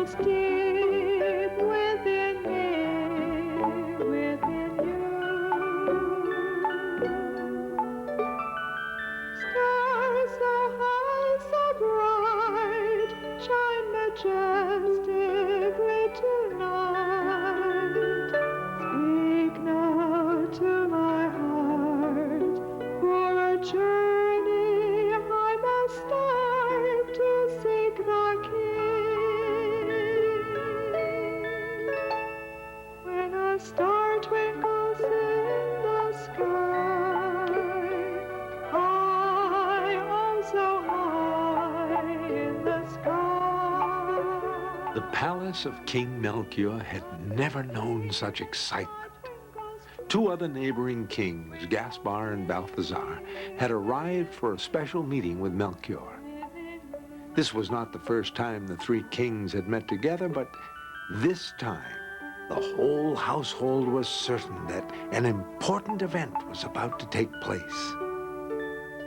twinkles deep within me, within you. Stars so high, so bright, shine majestically tonight. Speak now to my heart, for a journey I must start to seek the King. When a star twinkles in the sky, high, oh so high in the sky. The palace of King Melchior had never known such excitement. Two other neighboring kings, Gaspar and Balthazar, had arrived for a special meeting with Melchior. This was not the first time the three kings had met together, but this time the whole household was certain that an important event was about to take place.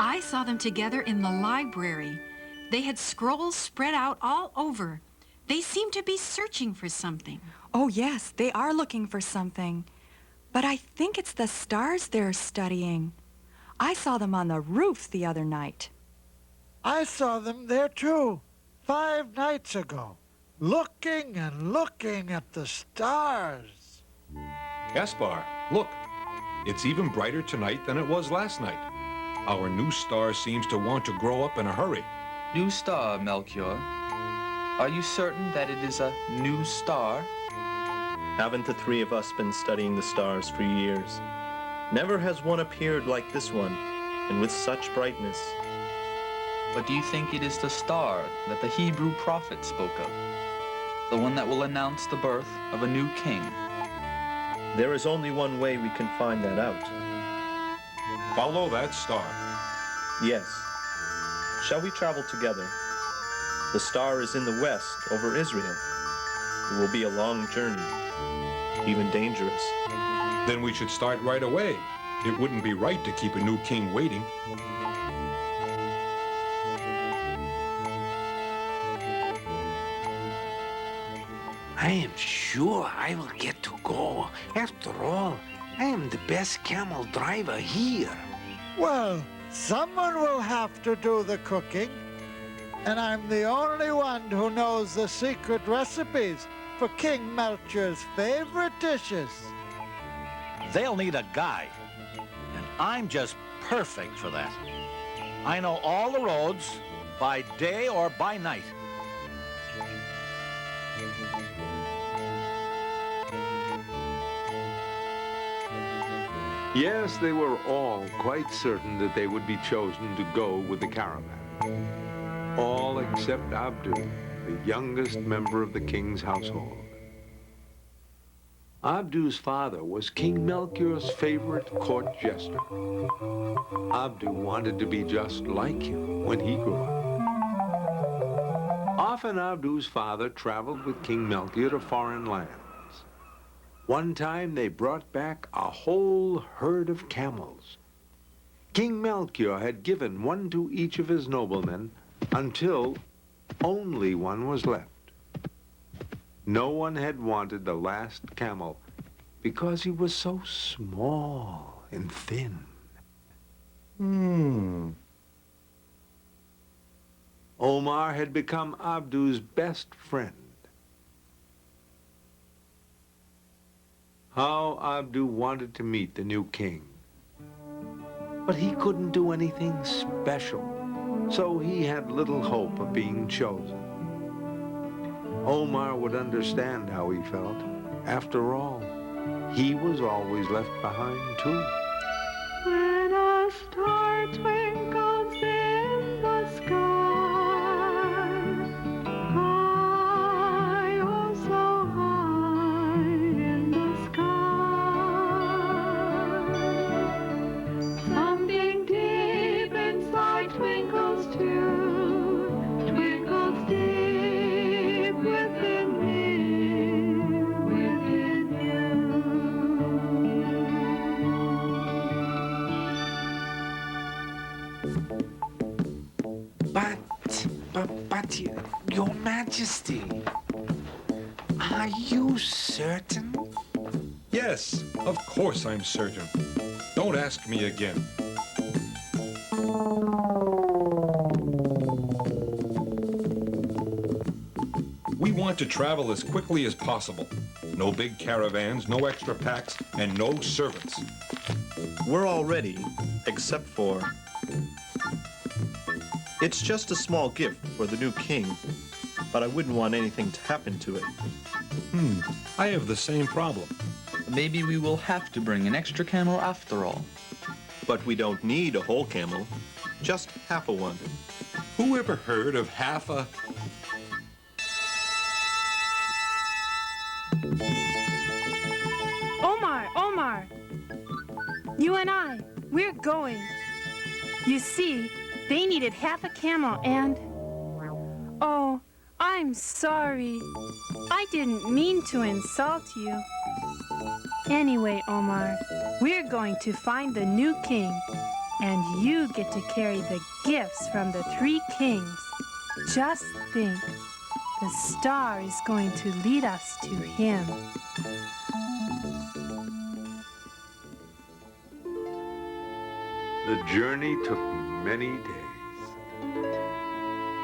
I saw them together in the library. They had scrolls spread out all over. They seemed to be searching for something. Oh, yes, they are looking for something. But I think it's the stars they're studying. I saw them on the roof the other night. I saw them there too, 5 nights ago, looking and looking at the stars. Gaspar, look. It's even brighter tonight than it was last night. Our new star seems to want to grow up in a hurry. New star, Melchior. Are you certain that it is a new star? Haven't the three of us been studying the stars for years? Never has one appeared like this one, and with such brightness. But do you think it is the star that the Hebrew prophet spoke of? The one that will announce the birth of a new king? There is only one way we can find that out. Follow that star. Yes. Shall we travel together? The star is in the west, over Israel. It will be a long journey, even dangerous. Then we should start right away. It wouldn't be right to keep a new king waiting. I am sure I will get to go. After all, I am the best camel driver here. Well, someone will have to do the cooking. And I'm the only one who knows the secret recipes for King Melchior's favorite dishes. They'll need a guide, and I'm just perfect for that. I know all the roads, by day or by night. Yes, they were all quite certain that they would be chosen to go with the caravan. All except Abdu, the youngest member of the king's household. Abdu's father was King Melchior's favorite court jester. Abdu wanted to be just like him when he grew up. Often Abdu's father traveled with King Melchior to foreign lands. One time they brought back a whole herd of camels. King Melchior had given one to each of his noblemen until only one was left. No one had wanted the last camel because he was so small and thin. Omar had become Abdu's best friend. How Abdu wanted to meet the new king. But he couldn't do anything special, so he had little hope of being chosen. Omar would understand how he felt. After all, he was always left behind too. When a star twinkles in the sky, high, oh so high in the sky, something deep inside twinkles too, twinkles deep within me, within you. But, Your Majesty. Are you certain? Yes, of course I'm certain. Don't ask me again. We want to travel as quickly as possible. No big caravans, no extra packs, and no servants. We're all ready, except for... It's just a small gift for the new king, but I wouldn't want anything to happen to it. I have the same problem. Maybe we will have to bring an extra camel after all. But we don't need a whole camel, just half a one. Who ever heard of half a... Omar! You and I, we're going. You see, they needed half a camel and... Oh, I'm sorry. I didn't mean to insult you. Anyway, Omar, we're going to find the new king, and you get to carry the gifts from the 3 kings. Just think, the star is going to lead us to him. The journey took many days.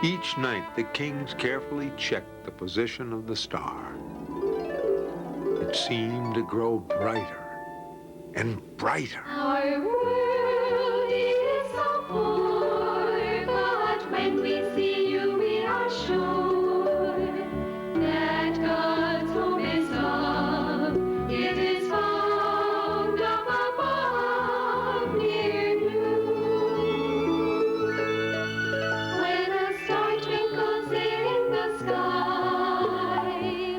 Each night, the kings carefully checked the position of the star. It seemed to grow brighter and brighter. Our world is so poor, but when we see you, we are sure that God's home is love. It is found up above near you. When a star twinkles in the sky,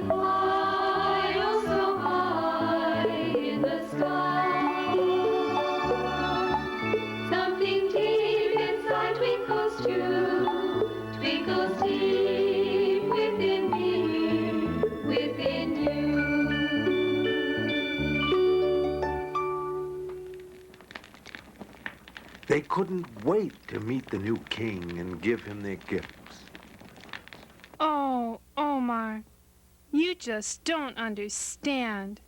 high, oh so high in the sky, something deep inside twinkles too, twinkles deep within me, within you. They couldn't wait to meet the new king and give him their gifts. Oh, Omar, you just don't understand.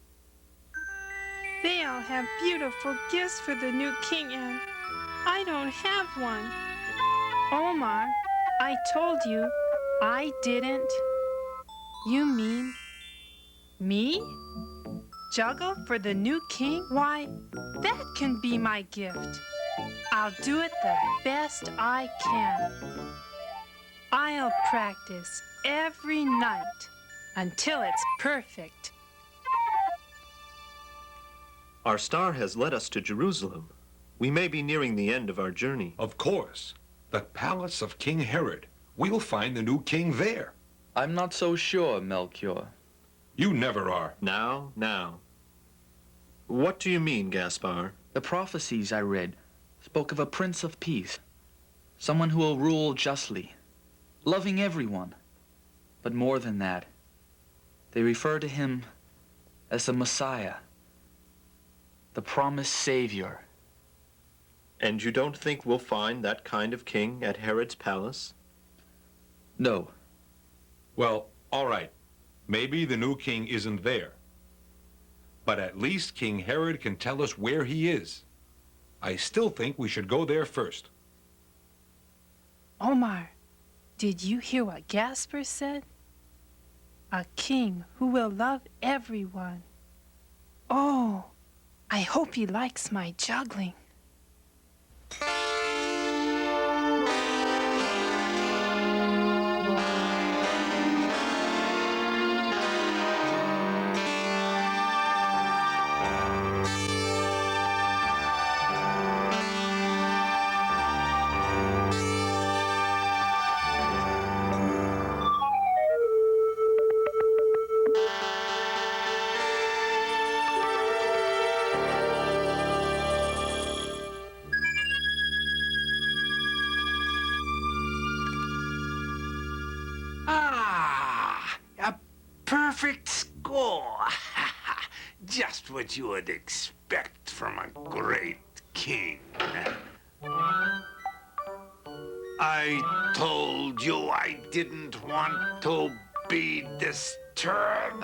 They all have beautiful gifts for the new king, and I don't have one. Omar, I told you I didn't. You mean me? Juggle for the new king? Why, that can be my gift. I'll do it the best I can. I'll practice every night until it's perfect. Our star has led us to Jerusalem. We may be nearing the end of our journey. Of course. The palace of King Herod. We'll find the new king there. I'm not so sure, Melchior. You never are. Now. What do you mean, Gaspar? The prophecies I read spoke of a prince of peace, someone who will rule justly, loving everyone. But more than that, they refer to him as the Messiah, the promised Savior. And you don't think we'll find that kind of king at Herod's palace? No. Well, all right. Maybe the new king isn't there. But at least King Herod can tell us where he is. I still think we should go there first. Omar, did you hear what Gaspar said? A king who will love everyone. Oh, I hope he likes my juggling. A perfect score. Just what you would expect from a great king. I told you I didn't want to be disturbed. disturbed.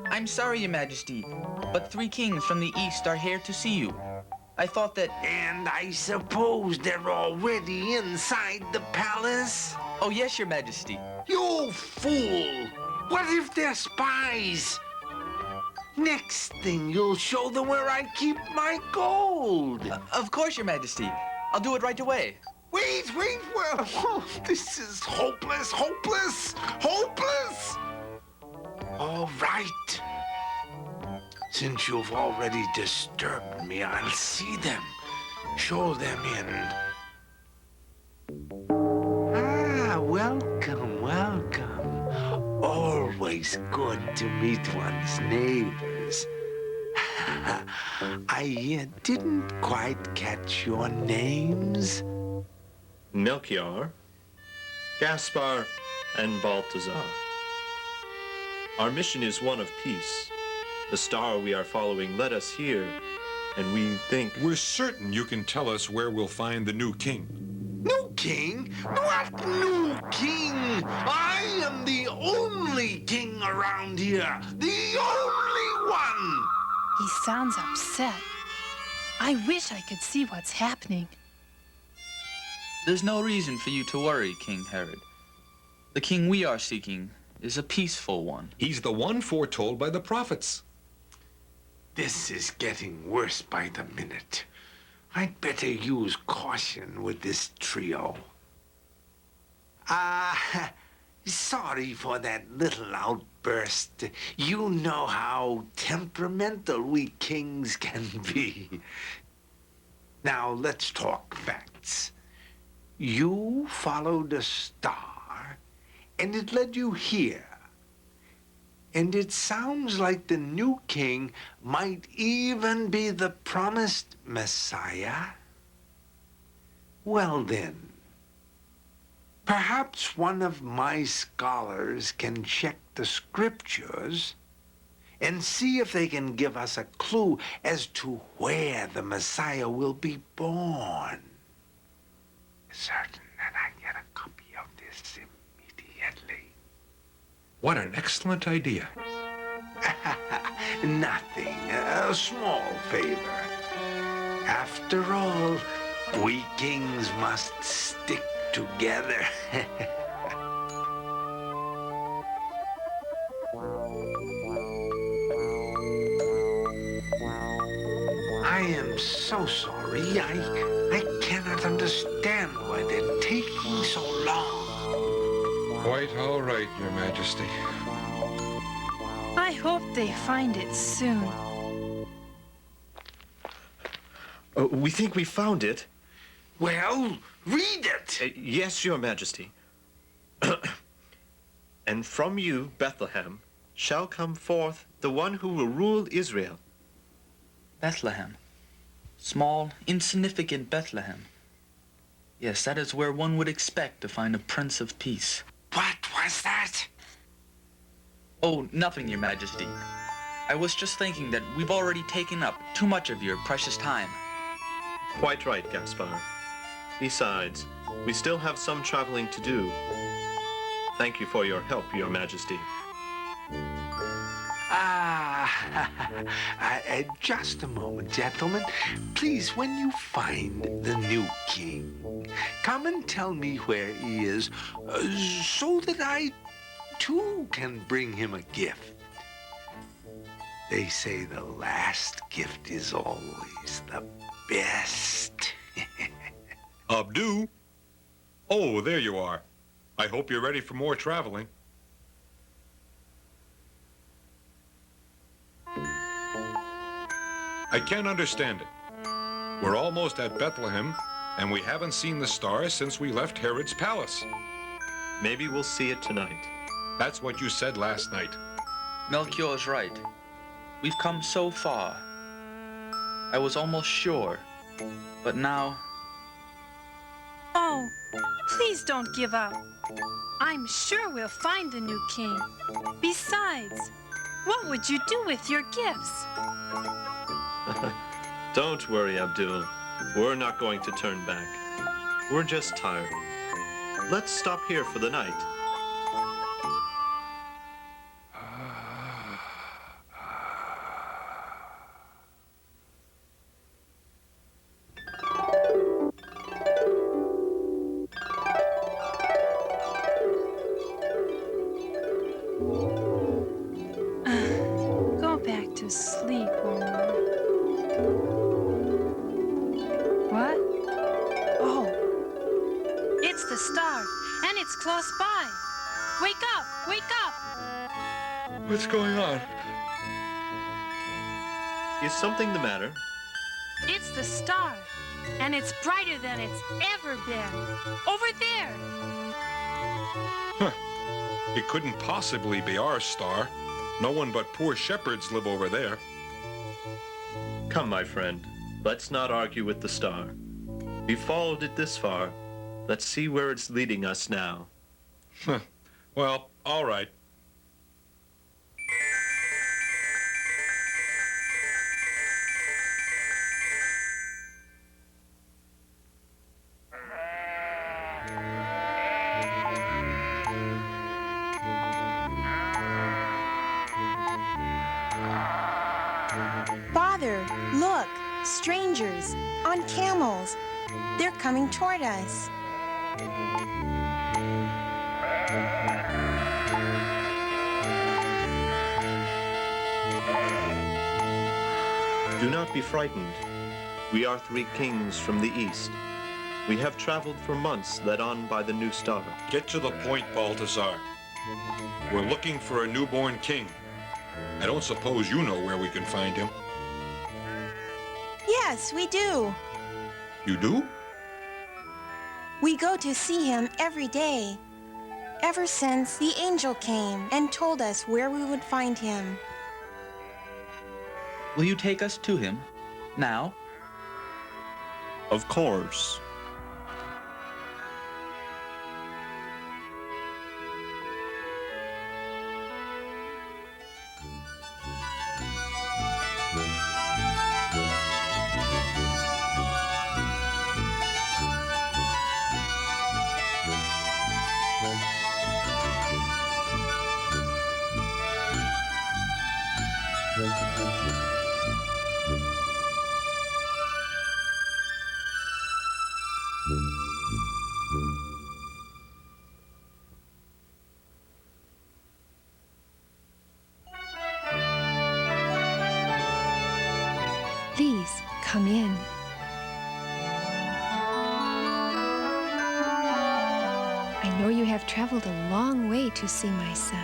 I'm sorry, Your Majesty, but 3 kings from the east are here to see you. I thought that... And I suppose they're already inside the palace? Oh, yes, Your Majesty. You fool! What if they're spies? Next thing, you'll show them where I keep my gold. Of course, Your Majesty. I'll do it right away. Wait, well, this is hopeless. All right. Since you've already disturbed me, I'll see them. Show them in. Ah, welcome. Always good to meet one's neighbors. I didn't quite catch your names. Melchior, Gaspar, and Balthazar. Our mission is one of peace. The star we are following led us here, and we think... We're certain you can tell us where we'll find the new king. New king? What new king? I am the only king around here. The only one. He sounds upset. I wish I could see what's happening. There's no reason for you to worry, King Herod. The king we are seeking is a peaceful one. He's the one foretold by the prophets. This is getting worse by the minute. I'd better use caution with this trio. Sorry for that little outburst. You know how temperamental we kings can be. Now, let's talk facts. You followed a star, and it led you here. And it sounds like the new king might even be the promised Messiah. Well then, perhaps one of my scholars can check the scriptures and see if they can give us a clue as to where the Messiah will be born. Certain that I get a copy of this immediately. What an excellent idea. Nothing. A small favor. After all, we kings must stick together. I am so sorry. I cannot understand why they're taking so long. Quite all right, Your Majesty. I hope they find it soon. We think we found it. Well, read it. Yes, Your Majesty. And from you, Bethlehem, shall come forth the one who will rule Israel. Bethlehem. Small, insignificant Bethlehem. Yes, that is where one would expect to find a Prince of Peace. What was that? Oh, nothing, Your Majesty. I was just thinking that we've already taken up too much of your precious time. Quite right, Gaspar. Besides, we still have some traveling to do. Thank you for your help, Your Majesty. Just a moment, gentlemen. Please, when you find the new king, come and tell me where he is, so that I, too, can bring him a gift. They say the last gift is always the best. Abdu? Oh, there you are. I hope you're ready for more traveling. I can't understand it. We're almost at Bethlehem, and we haven't seen the star since we left Herod's palace. Maybe we'll see it tonight. That's what you said last night. Melchior's right. We've come so far. I was almost sure, but now... Oh, please don't give up. I'm sure we'll find the new king. Besides, what would you do with your gifts? Don't worry, Abdul. We're not going to turn back. We're just tired. Let's stop here for the night. star, and it's close by. Wake up! Wake up! What's going on? Is something the matter? It's the star, and it's brighter than it's ever been. Over there! It couldn't possibly be our star. No one but poor shepherds live over there. Come, my friend, let's not argue with the star. We followed it this far. Let's see where it's leading us now. Well, all right. Father, look! Strangers, on camels. They're coming toward us. Do not be frightened. We are three kings from the east. We have traveled for months, led on by the new star. Get to the point, Balthazar. We're looking for a newborn king. I don't suppose you know where we can find him. Yes, we do. You do? We go to see him every day. Ever since the angel came and told us where we would find him. Will you take us to him? Now? Of course. Please, come in. I know you have traveled a long way to see my son.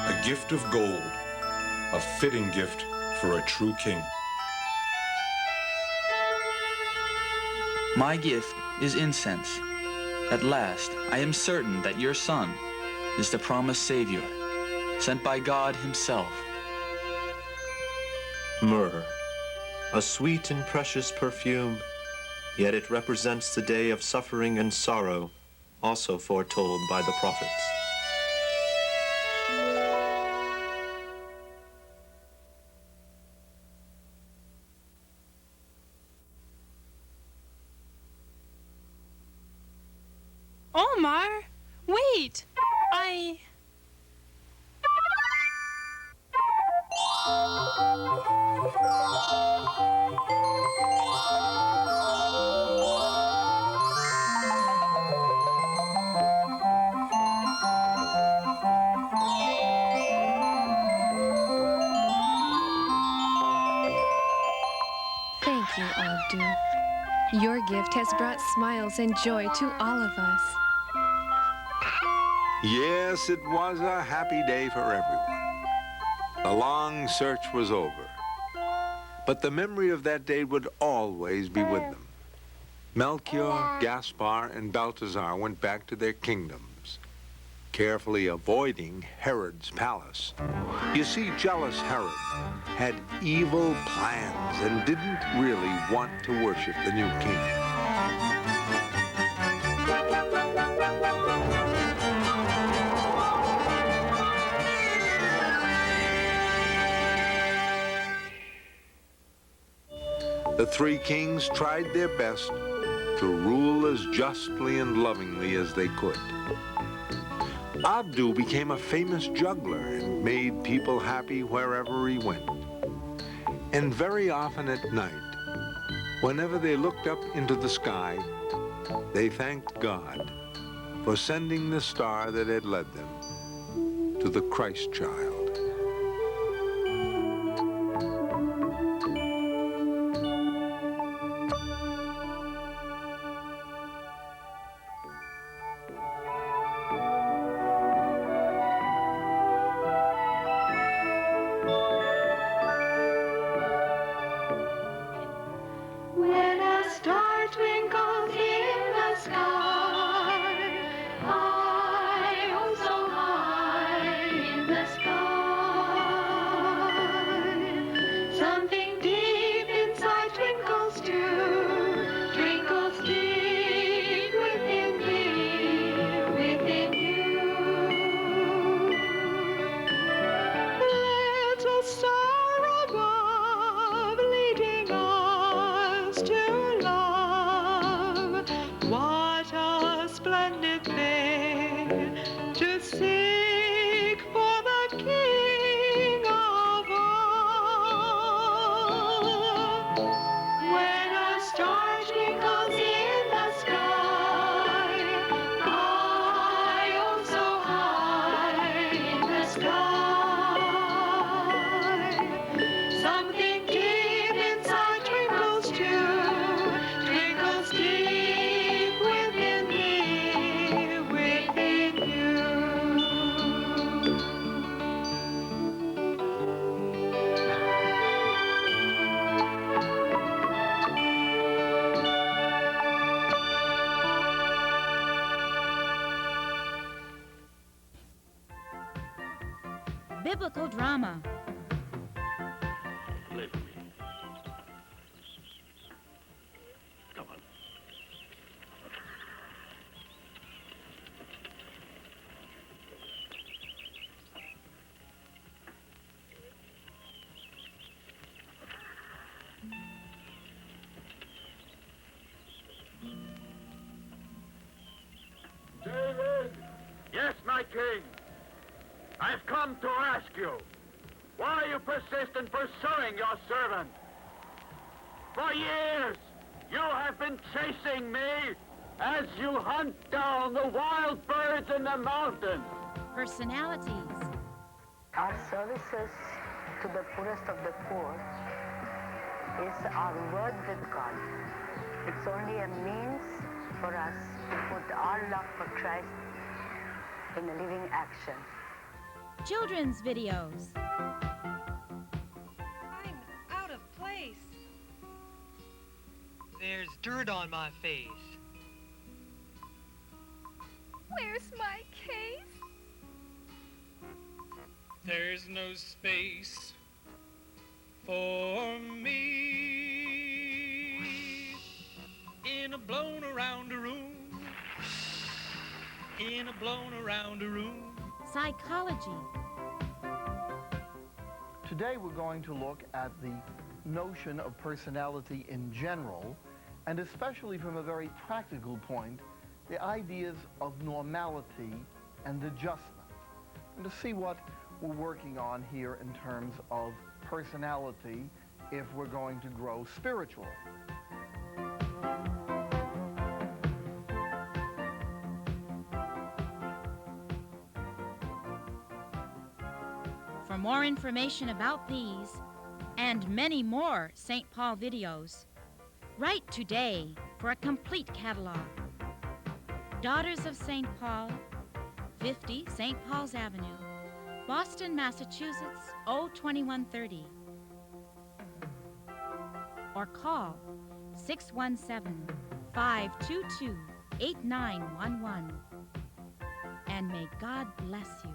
A gift of gold. A fitting gift for a true king. My gift is incense. At last, I am certain that your son is the promised Savior, sent by God himself. Myrrh, a sweet and precious perfume, yet it represents the day of suffering and sorrow, also foretold by the prophets. Omar, wait! Thank you, Abdu. Your gift has brought smiles and joy to all of us. Yes, it was a happy day for everyone. The long search was over. But the memory of that day would always be with them. Melchior, Gaspar, and Balthazar went back to their kingdoms, carefully avoiding Herod's palace. You see, jealous Herod had evil plans and didn't really want to worship the new king. The three kings tried their best to rule as justly and lovingly as they could. Abdu became a famous juggler and made people happy wherever he went. And very often at night, Whenever they looked up into the sky, they thanked God for sending the star that had led them to the Christ child. When a star twinkles in the sky, high, oh so high in the sky, something deep inside twinkles too, twinkles deep within me, within you. Little star above, leading us to love. What a splendid thing to seek for the King of all. When a star twinkles in the sky, high, oh so high in the sky, something deep inside twinkles too, twinkles deep within me, within you. Biblical drama. Believe me. Come on. David! Yes, my king. I've come to ask you, why you persist in pursuing your servant? For years, you have been chasing me as you hunt down the wild birds in the mountains. Personalities. Our services to the poorest of the poor is our word with God. It's only a means for us to put our love for Christ in a living action. Children's videos. I'm out of place. There's dirt on my face. Where's my case? There's no space for me in a blown around room. In a blown around room. Psychology. Today we're going to look at the notion of personality in general, and especially from a very practical point, the ideas of normality and adjustment, and to see what we're working on here in terms of personality if we're going to grow spiritually. For more information about these and many more St. Paul videos, write today for a complete catalog. Daughters of St. Paul, 50 St. Paul's Avenue, Boston, Massachusetts, 02130. Or call 617-522-8911. And may God bless you.